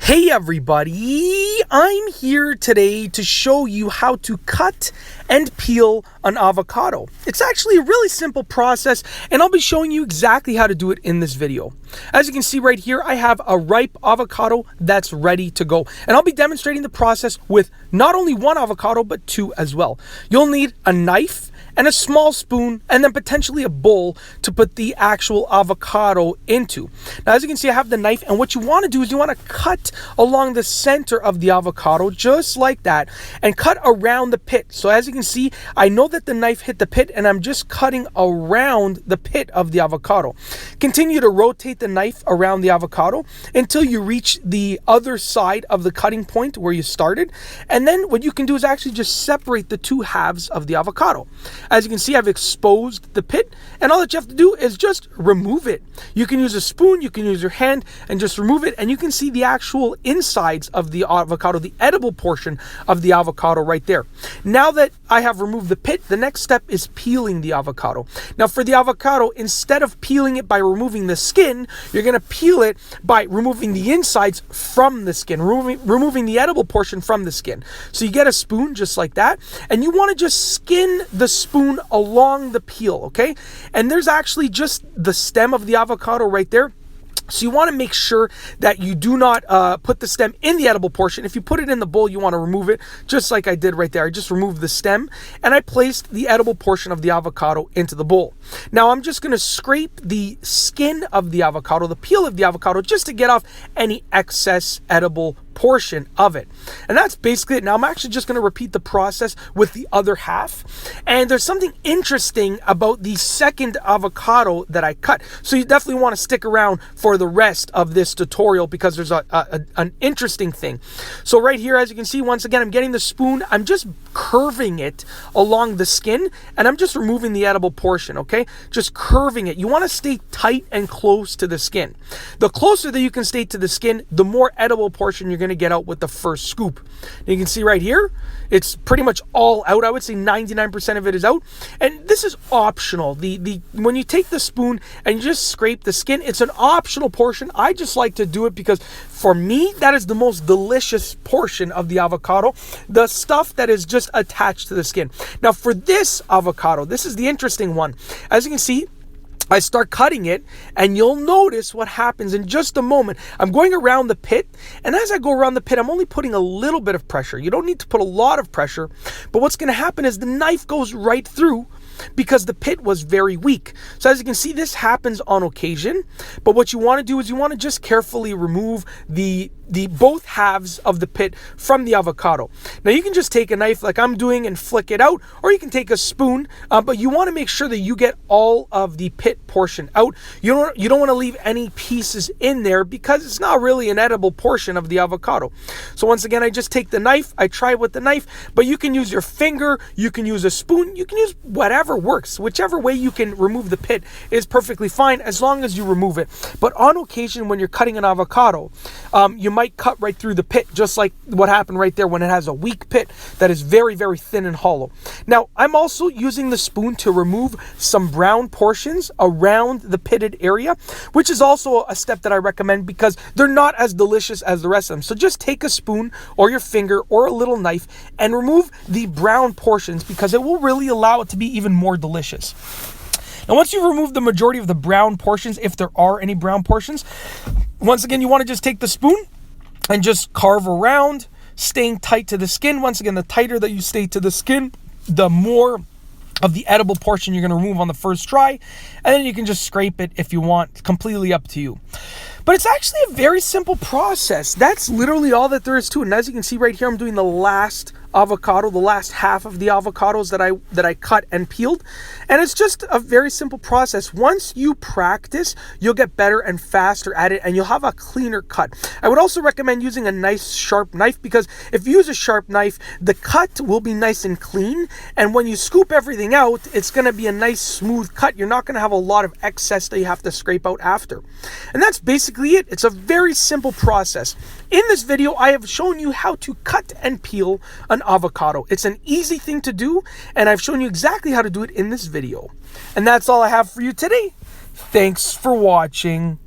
Hey everybody, I'm here today to show you how to cut and peel an avocado. It's actually a really simple process and I'll be showing you exactly how to do it in this video. As you can see right here, I have a ripe avocado that's ready to go. And I'll be demonstrating the process with not only one avocado, but two as well. You'll need a knife and a small spoon, and then potentially a bowl to put the actual avocado into. Now, as you can see, I have the knife, and what you want to do is you want to cut along the center of the avocado, just like that, and cut around the pit. So as you can see, I know that the knife hit the pit, and I'm just cutting around the pit of the avocado. Continue to rotate the knife around the avocado until you reach the other side of the cutting point where you started. And then what you can do is actually just separate the two halves of the avocado. As you can see, I've exposed the pit, and all that you have to do is just remove it. You can use a spoon, you can use your hand, and just remove it, and you can see the actual insides of the avocado, the edible portion of the avocado right there. Now that I have removed the pit, the next step is peeling the avocado. Now for the avocado, instead of peeling it by removing the skin, you're going to peel it by removing the insides from the skin, removing the edible portion from the skin. So you get a spoon just like that, and you want to just skin the spoon along the peel, okay? And there's actually just the stem of the avocado right there. So you want to make sure that you do not put the stem in the edible portion. If you put it in the bowl, you want to remove it, just like I did right there. I just removed the stem and I placed the edible portion of the avocado into the bowl. Now I'm just going to scrape the skin of the avocado, the peel of the avocado, just to get off any excess edible portion of it. And that's basically it. Now I'm actually just going to repeat the process with the other half. And there's something interesting about the second avocado that I cut. So you definitely want to stick around for the rest of this tutorial because there's an interesting thing. So right here, as you can see, once again, I'm getting the spoon. I'm just curving it along the skin and I'm just removing the edible portion, okay? Just curving it. You want to stay tight and close to the skin. The closer that you can stay to the skin, the more edible portion you're going to get out with the first scoop. And you can see right here, it's pretty much all out. I would say 99% of it is out. And this is optional. When you take the spoon and you just scrape the skin, it's an optional portion. I just like to do it because for me, that is the most delicious portion of the avocado, the stuff that is just attached to the skin. Now for this avocado, this is the interesting one. As you can see, I start cutting it and you'll notice what happens in just a moment. I'm going around the pit, and as I go around the pit, I'm only putting a little bit of pressure. You don't need to put a lot of pressure, but what's going to happen is the knife goes right through because the pit was very weak. So as you can see, this happens on occasion, but what you want to do is you want to just carefully remove the both halves of the pit from the avocado. Now you can just take a knife like I'm doing and flick it out, or you can take a spoon, but you want to make sure that you get all of the pit portion out. You don't want to leave any pieces in there because it's not really an edible portion of the avocado. So once again, I just take the knife, I try with the knife, but you can use your finger, you can use a spoon, you can use whatever works. Whichever way you can remove the pit is perfectly fine as long as you remove it. But on occasion, when you're cutting an avocado, you might cut right through the pit, just like what happened right there when it has a weak pit that is very, very thin and hollow. Now, I'm also using the spoon to remove some brown portions around the pitted area, which is also a step that I recommend because they're not as delicious as the rest of them. So just take a spoon or your finger or a little knife and remove the brown portions because it will really allow it to be even more delicious. Now, once you've removed the majority of the brown portions, if there are any brown portions, once again, you want to just take the spoon and just carve around, staying tight to the skin. Once again, the tighter that you stay to the skin, the more of the edible portion you're going to remove on the first try. And then you can just scrape it if you want, completely up to you. But it's actually a very simple process. That's literally all that there is to it. And as you can see right here, I'm doing the last avocado, the last half of the avocados that I cut and peeled. And it's just a very simple process. Once you practice, you'll get better and faster at it and you'll have a cleaner cut. I would also recommend using a nice sharp knife because if you use a sharp knife, the cut will be nice and clean. And when you scoop everything out, it's going to be a nice smooth cut. You're not going to have a lot of excess that you have to scrape out after. And that's basically it. It's a very simple process. In this video, I have shown you how to cut and peel an avocado. It's an easy thing to do, and I've shown you exactly how to do it in this video. And that's all I have for you today. Thanks for watching.